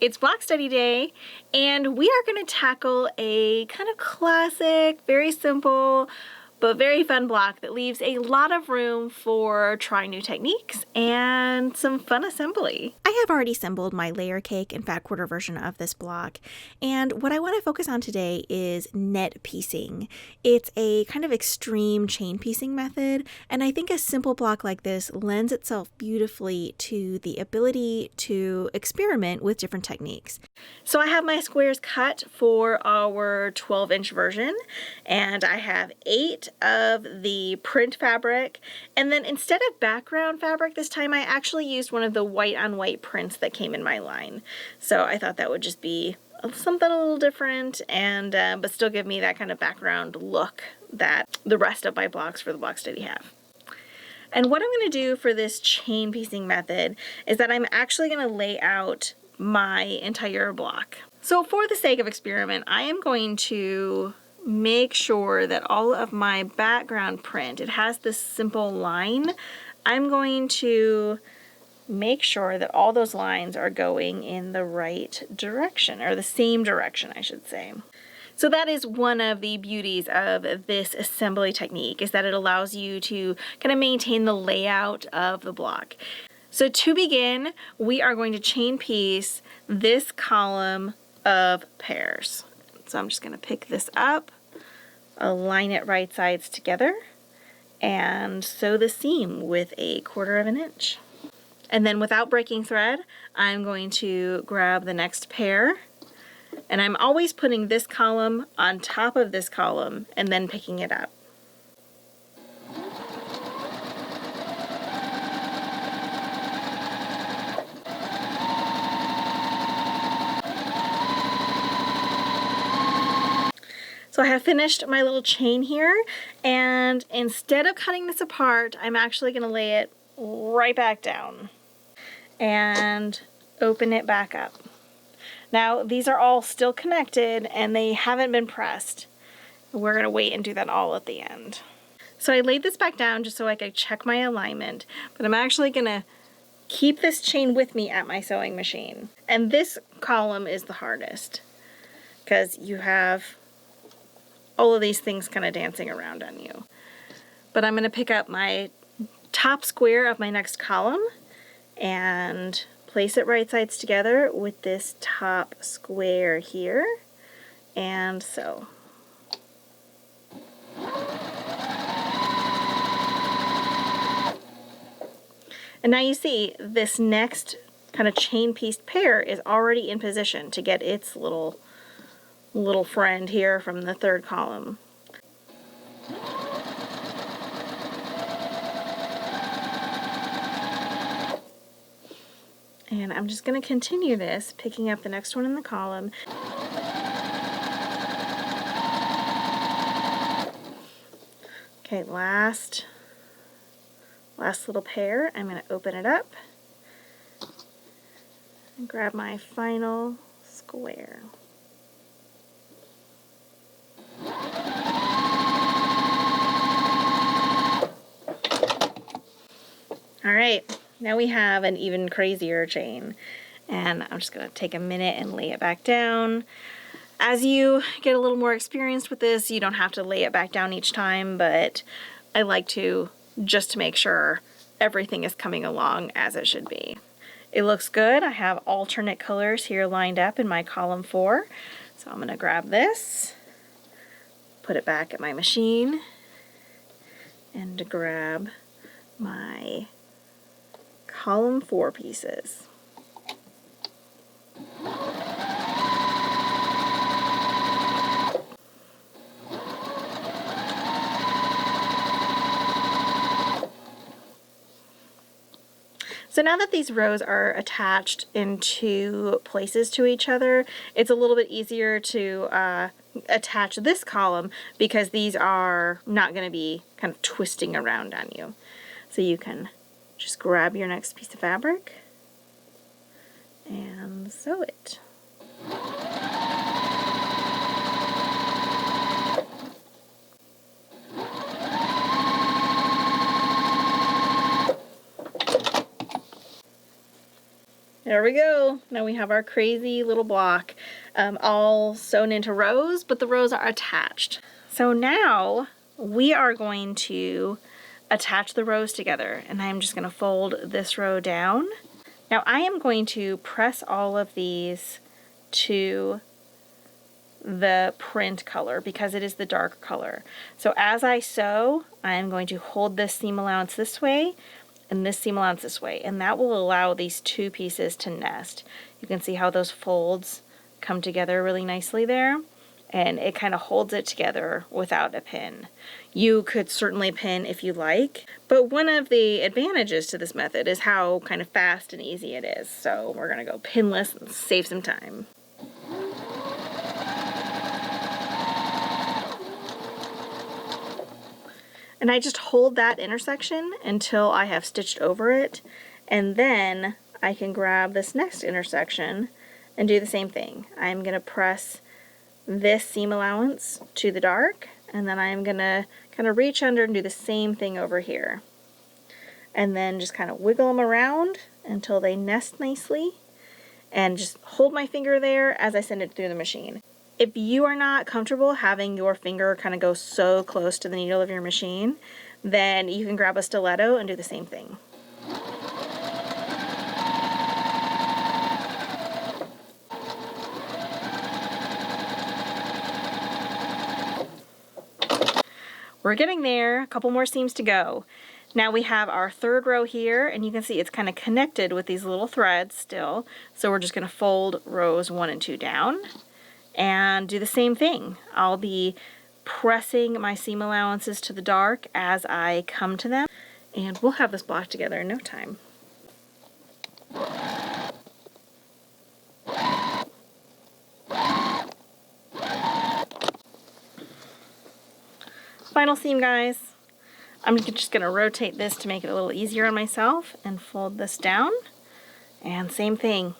It's Block Study Day, and we are going to tackle a kind of classic, very simple, but very fun block that leaves a lot of room for trying new techniques and some fun assembly. I have already assembled my layer cake and fat quarter version of this block, and what I want to focus on today is net piecing. It's a kind of extreme chain piecing method, and I think a simple block like this lends itself beautifully to the ability to experiment with different techniques. So I have my squares cut for our 12-inch version, and I have 8 of the print fabric, and then instead of background fabric this time I actually used one of the white on white prints that came in my line. So I thought that would just be something a little different and but still give me that kind of background look that the rest of my blocks for the block study have. And what I'm going to do for this chain piecing method is that I'm actually going to lay out my entire block. So for the sake of experiment, I am going to make sure that all of my background print, it has this simple line. I'm going to make sure that all those lines are going in the right direction, or the same direction, I should say. So that is one of the beauties of this assembly technique, is that it allows you to kind of maintain the layout of the block. So to begin, we are going to chain piece this column of pairs. So I'm just going to pick this up, align it right sides together, and sew the seam with 1/4 inch. And then without breaking thread, I'm going to grab the next pair, and I'm always putting this column on top of this column and then picking it up. So I have finished my little chain here, and instead of cutting this apart, I'm actually going to lay it right back down and open it back up. Now these are all still connected and they haven't been pressed. We're going to wait and do that all at the end. So I laid this back down just so I could check my alignment, but I'm actually going to keep this chain with me at my sewing machine. And this column is the hardest because you have all of these things kind of dancing around on you. But I'm going to pick up my top square of my next column and place it right sides together with this top square here and sew. And now you see this next kind of chain pieced pair is already in position to get its little friend here from the third column. And I'm just going to continue this, picking up the next one in the column. Okay, last little pair. I'm going to open it up and grab my final square. All right, now we have an even crazier chain, and I'm just going to take a minute and lay it back down. As you get a little more experienced with this, you don't have to lay it back down each time, but I like to just to make sure everything is coming along as it should be. It looks good. I have alternate colors here lined up in my column 4, so I'm going to grab this, put it back at my machine, and grab my column 4 pieces. So now that these rows are attached into places to each other, it's a little bit easier to attach this column because these are not going to be kind of twisting around on you. So you can just grab your next piece of fabric and sew it. There we go. Now we have our crazy little block all sewn into rows, but the rows are attached. So now we are going to attach the rows together, and I'm just going to fold this row down. Now I am going to press all of these to the print color because it is the dark color. So as I sew, I'm going to hold this seam allowance this way and this seam allowance this way, and that will allow these two pieces to nest. You can see how those folds come together really nicely there, and it kind of holds it together without a pin. You could certainly pin if you like, but one of the advantages to this method is how kind of fast and easy it is. So we're gonna go pinless and save some time. And I just hold that intersection until I have stitched over it, and then I can grab this next intersection and do the same thing. I'm going to press this seam allowance to the dark, and then I'm going to kind of reach under and do the same thing over here. And then just kind of wiggle them around until they nest nicely, and just hold my finger there as I send it through the machine. If you are not comfortable having your finger kind of go so close to the needle of your machine, then you can grab a stiletto and do the same thing. We're getting there, a couple more seams to go. Now we have our third row here, and you can see it's kind of connected with these little threads still. So we're just going to fold rows 1 and 2 down and do the same thing. I'll be pressing my seam allowances to the dark as I come to them, and we'll have this block together in no time. Final seam, guys. I'm just going to rotate this to make it a little easier on myself and fold this down. And same thing.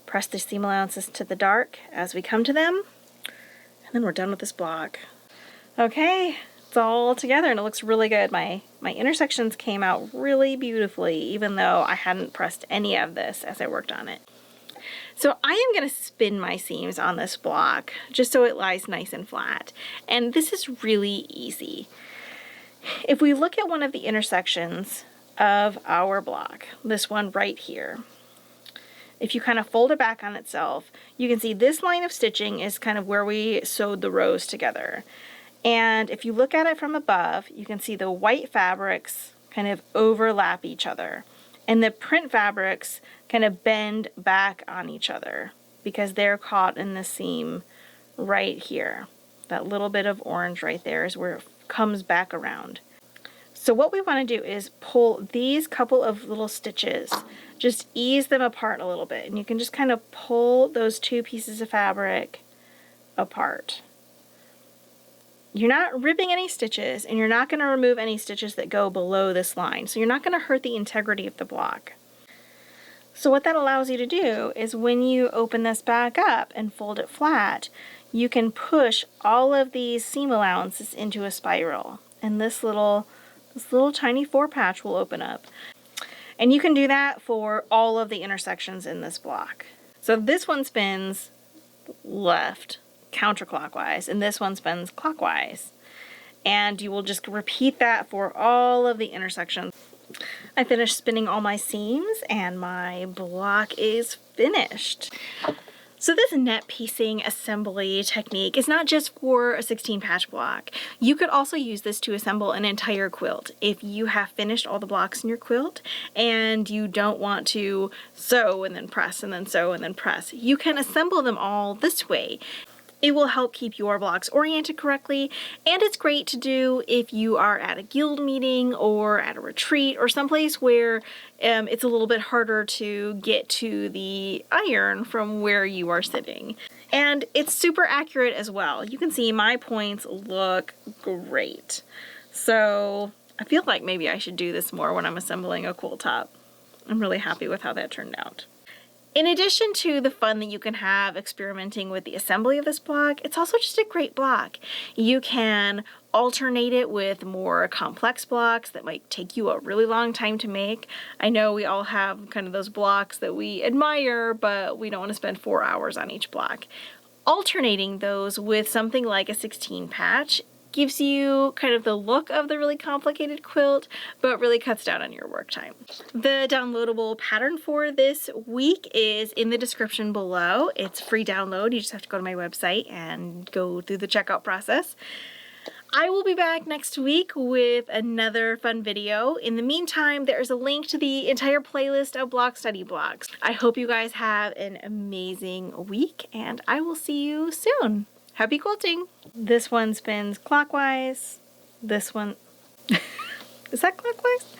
Press the seam allowances to the dark as we come to them, and then we're done with this block. Okay, it's all together and it looks really good. My intersections came out really beautifully, even though I hadn't pressed any of this as I worked on it. So I am going to spin my seams on this block just so it lies nice and flat. And this is really easy. If we look at one of the intersections of our block, this one right here, if you kind of fold it back on itself, you can see this line of stitching is kind of where we sewed the rows together. And if you look at it from above, you can see the white fabrics kind of overlap each other. And the print fabrics kind of bend back on each other because they're caught in the seam right here. That little bit of orange right there is where it comes back around. So what we want to do is pull these couple of little stitches, just ease them apart a little bit, and you can just kind of pull those two pieces of fabric apart. You're not ripping any stitches, and you're not going to remove any stitches that go below this line, so you're not going to hurt the integrity of the block. So what that allows you to do is when you open this back up and fold it flat, you can push all of these seam allowances into a spiral, and this little tiny 4-patch will open up. And you can do that for all of the intersections in this block. So this one spins left, counterclockwise, and this one spins clockwise. And you will just repeat that for all of the intersections. I finished spinning all my seams and my block is finished. So this net piecing assembly technique is not just for a 16 patch block. You could also use this to assemble an entire quilt. If you have finished all the blocks in your quilt and you don't want to sew and then press and then sew and then press, you can assemble them all this way. It will help keep your blocks oriented correctly, and it's great to do if you are at a guild meeting or at a retreat or someplace where it's a little bit harder to get to the iron from where you are sitting. And it's super accurate as well. You can see my points look great. So I feel like maybe I should do this more when I'm assembling a quilt top. I'm really happy with how that turned out. In addition to the fun that you can have experimenting with the assembly of this block, it's also just a great block. You can alternate it with more complex blocks that might take you a really long time to make. I know we all have kind of those blocks that we admire, but we don't want to spend 4 hours on each block. Alternating those with something like a 16 patch gives you kind of the look of the really complicated quilt, but really cuts down on your work time. The downloadable pattern for this week is in the description below. It's free download. You just have to go to my website and go through the checkout process. I will be back next week with another fun video. In the meantime, there's a link to the entire playlist of block study blocks. I hope you guys have an amazing week, and I will see you soon. Happy quilting! This one spins clockwise. This one... Is that clockwise?